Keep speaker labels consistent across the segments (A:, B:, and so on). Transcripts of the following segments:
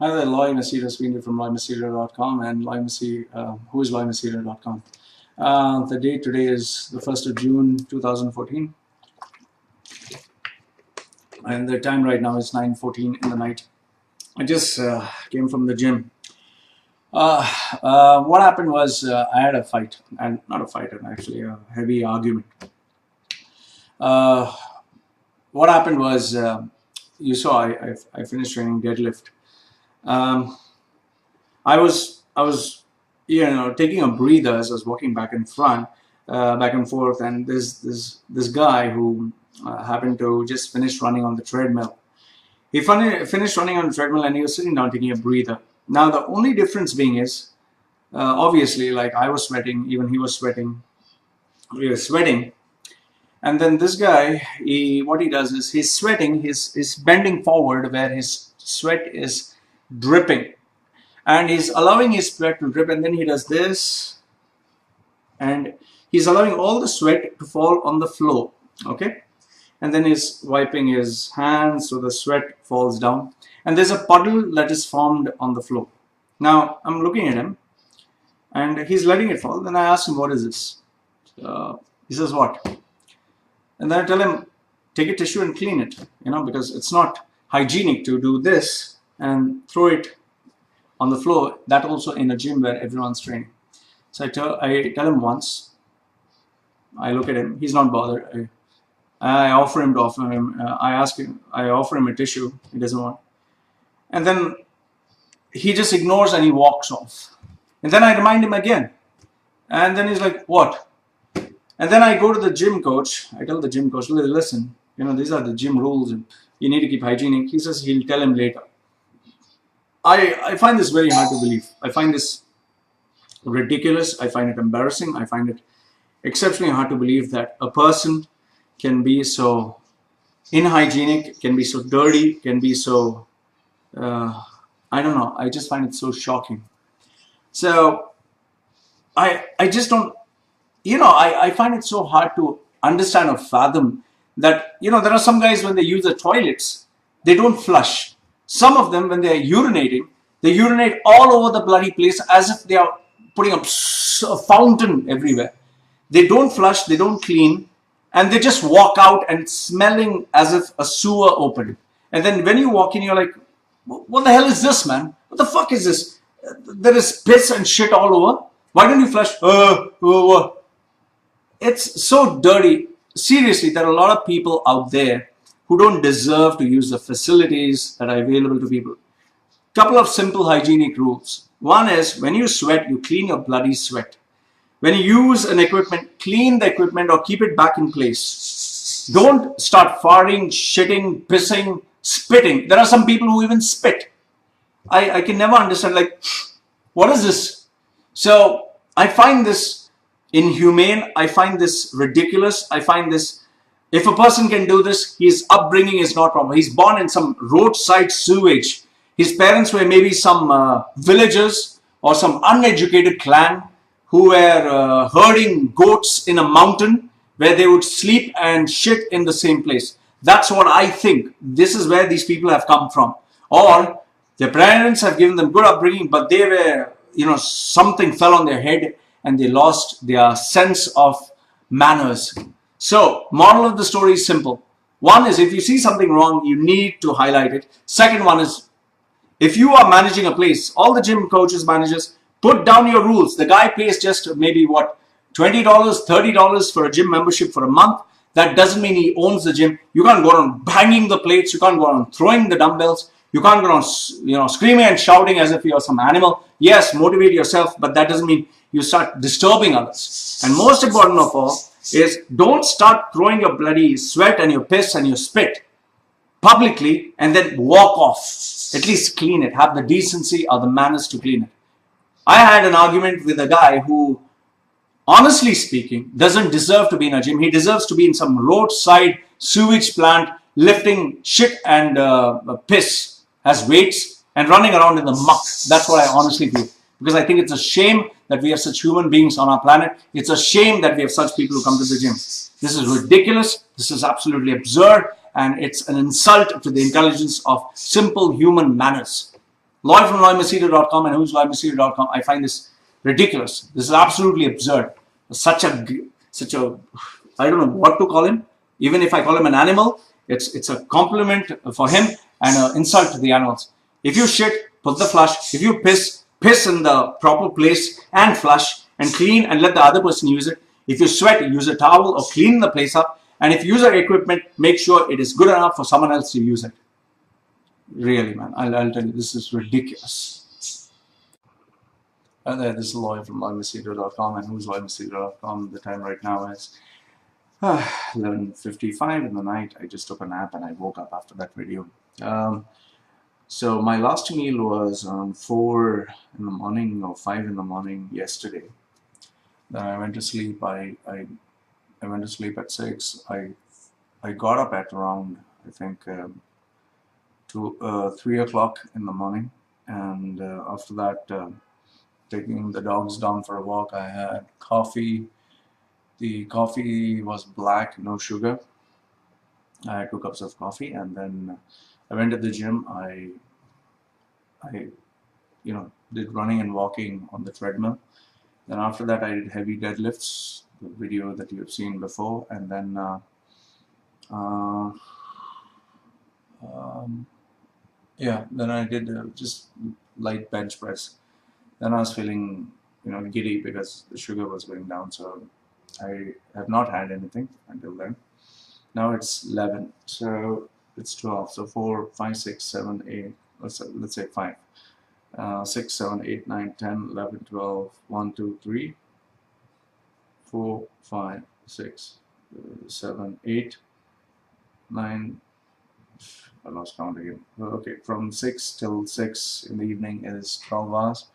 A: Hi there, Loy Machedo speaking from loymachedo.com and whoisloymachedo.com. The date today is the 1st of June 2014, and the time right now is 9:14 in the night. I just came from the gym. What happened was I had a fight, and not a fight, actually a heavy argument. What happened was, you saw I finished training deadlift. I was taking a breather as I was walking back and forth, and this guy who happened to just finish running on the treadmill. He finished running on the treadmill and he was sitting down taking a breather. Now the only difference being is, obviously, like I was sweating, even he was sweating. We were sweating, and then this guy, what he does is he's sweating, he's bending forward where his sweat is dripping, and he's allowing his sweat to drip, and then he does this, and he's allowing all the sweat to fall on the floor, okay? And then he's wiping his hands so the sweat falls down, and there's a puddle that is formed on the floor. Now I'm looking at him and he's letting it fall. Then I ask him, what is this? He says, what? And then I tell him, take a tissue and clean it, because it's not hygienic to do this and throw it on the floor, that also in a gym where everyone's training. So I tell him once, I look at him, he's not bothered. I offer him I offer him a tissue, he doesn't want. And then he just ignores and he walks off. And then I remind him again. And then he's like, what? And then I go to the gym coach, I tell the gym coach, listen, these are the gym rules and you need to keep hygienic. He says he'll tell him later. I find this very hard to believe. I find this ridiculous. I find it embarrassing. I find it exceptionally hard to believe that a person can be so inhygienic, can be so dirty, can be so, I don't know. I just find it so shocking. So I just don't, I find it so hard to understand or fathom that, there are some guys when they use the toilets, they don't flush. Some of them, when they're urinating, they urinate all over the bloody place as if they are putting up a fountain everywhere. They don't flush, they don't clean, and they just walk out and it's smelling as if a sewer opened. And then when you walk in, you're like, what the hell is this, man? What the fuck is this? There is piss and shit all over. Why don't you flush? It's so dirty. Seriously, there are a lot of people out there who don't deserve to use the facilities that are available to people. Couple of simple hygienic rules. One is, when you sweat, you clean your bloody sweat. When you use an equipment, clean the equipment or keep it back in place. Don't start farting, shitting, pissing, spitting. There are some people who even spit. I can never understand, like, what is this? So I find this inhumane. I find this ridiculous. I find this, if a person can do this, his upbringing is not proper. He's born in some roadside sewage. His parents were maybe some villagers or some uneducated clan who were herding goats in a mountain where they would sleep and shit in the same place. That's what I think. This is where these people have come from. Or their parents have given them good upbringing, but they were, something fell on their head and they lost their sense of manners. So, moral of the story is simple. One is, if you see something wrong, you need to highlight it. Second one is, if you are managing a place, all the gym coaches, managers, put down your rules. The guy pays just maybe what, $20, $30 for a gym membership for a month. That doesn't mean he owns the gym. You can't go on banging the plates. You can't go on throwing the dumbbells. You can't go on, screaming and shouting as if you're some animal. Yes, motivate yourself, but that doesn't mean you start disturbing others. And most important of all is, don't start throwing your bloody sweat and your piss and your spit publicly and then walk off. At least clean it. Have the decency or the manners to clean it. I had an argument with a guy who, honestly speaking, doesn't deserve to be in a gym. He deserves to be in some roadside sewage plant lifting shit and piss as weights and running around in the muck. That's what I honestly feel. Because I think it's a shame that we have such human beings on our planet. It's a shame that we have such people who come to the gym. This is ridiculous. This is absolutely absurd. And it's an insult to the intelligence of simple human manners. Loy from loymachedo.com and whoisloymachedo.com. I find this ridiculous. This is absolutely absurd. Such a, I don't know what to call him. Even if I call him an animal, it's a compliment for him and an insult to the animals. If you shit, put the flush. If you piss, piss in the proper place and flush and clean and let the other person use it. If you sweat, use a towel or clean the place up. And if you use our equipment, make sure it is good enough for someone else to use it. Really, man, I'll tell you, this is ridiculous. And this is Loy from loymachedo.com and whoisloymachedo.com. The time right now is 11:55 in the night. I just took a nap and I woke up after that video. So my last meal was around 4 in the morning or 5 in the morning yesterday. Then I went to sleep. I went to sleep at 6. I got up at around, I think, 3 o'clock in the morning, and after that, taking the dogs down for a walk. I had coffee. The coffee was black, no sugar. I had 2 cups of coffee, and then I went to the gym. I did running and walking on the treadmill. Then after that, I did heavy deadlifts, the video that you have seen before, and then then I did just light bench press. Then I was feeling, giddy because the sugar was going down. So I have not had anything until then. Now it's 11, so it's 12. So 4, 5, 6, 7, 8. Let's say 5. 6, 7, 8, 9, 10, 11, 12. 1, 2, 3, 4, 5, 6, 7, 8, 9. I lost count again. Okay, from 6 till 6 in the evening is 12 hours.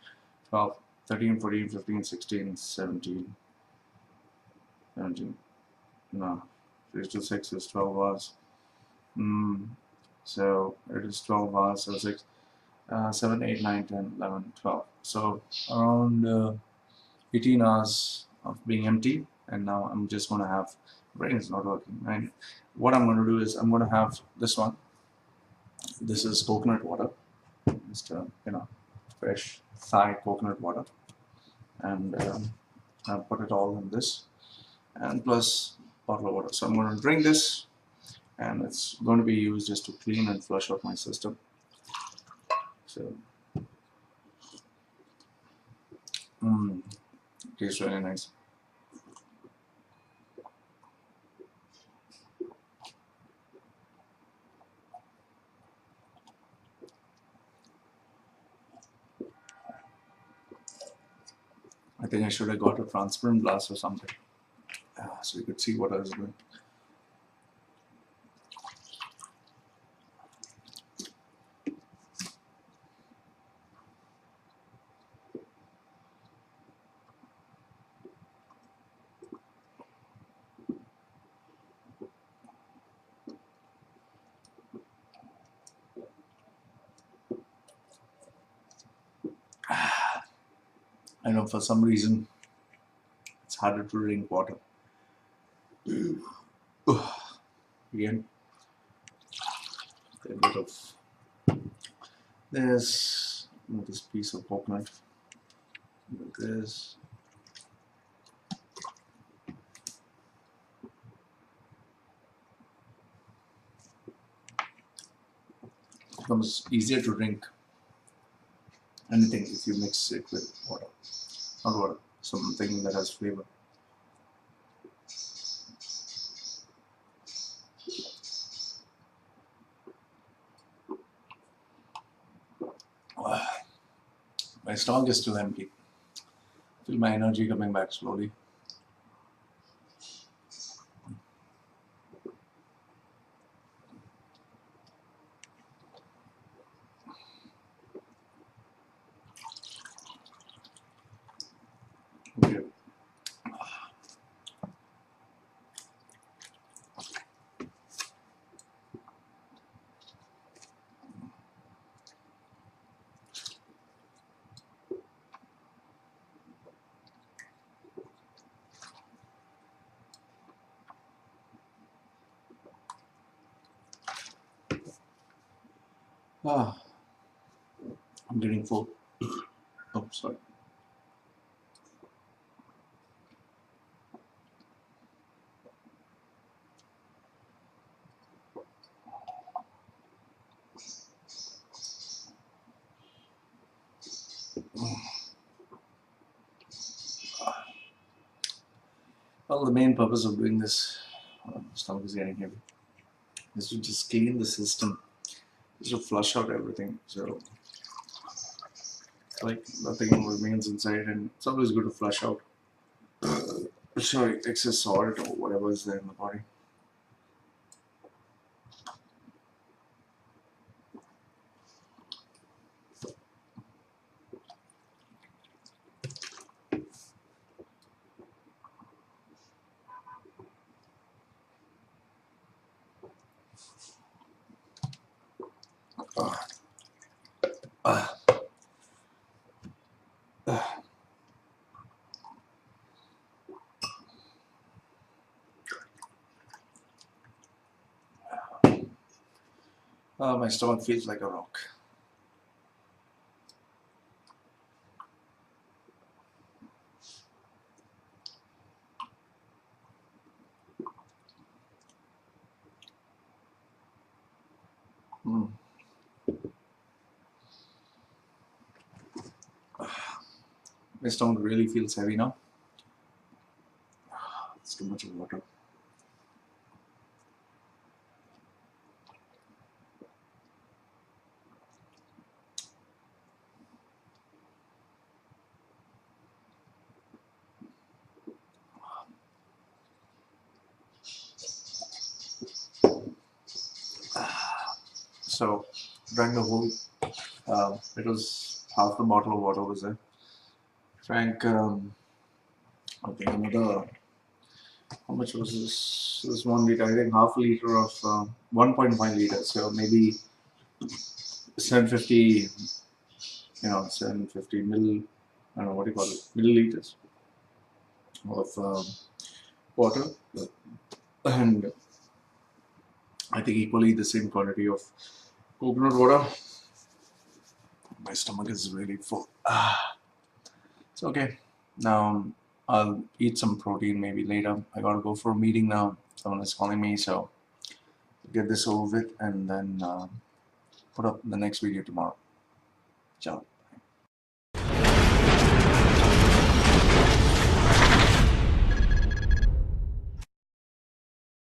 A: 12, 13, 14, 15, 16, 17. No, 6 to 6 is 12 hours. So it is 12 hours. So 6, 7, 8, 9, 10, 11, 12. So around 18 hours of being empty. And now I'm just going to have, brain is not working. And what I'm going to do is I'm going to have this one. This is coconut water. Just fresh Thai coconut water. And I'll put it all in this. And plus bottle of water. So I'm going to drink this, and it's going to be used just to clean and flush out my system. So tastes really nice. I think I should have got a transparent glass or something, so you could see what I was doing. I know for some reason it's harder to drink water. Again, a bit of this piece of coconut. This. It becomes easier to drink anything if you mix it with water. Not water, something that has flavor. My stomach is still empty. Feel my energy coming back slowly. Okay. I'm getting full. Oh, sorry. Well, the main purpose of doing this, stomach is getting heavy, is to just clean the system, just to flush out everything. So, like, nothing remains inside, and it's always good to flush out. Sorry, excess salt or whatever is there in the body. Uh, uh, my stomach feels like a rock. Mm. My stomach really feels heavy now. It's too much of water. So, drank the whole, it was half the bottle of water was there. Drank, I think another, how much was this? This 1 liter, I think half a liter of 1.5 liters. So maybe 750, 750 I don't know what do you call it, milliliters of water. And I think equally the same quantity of coconut water. My stomach is really full. It's okay. Now I'll eat some protein maybe later. I gotta go for a meeting now. Someone is calling me, so get this over with and then put up the next video tomorrow. Ciao.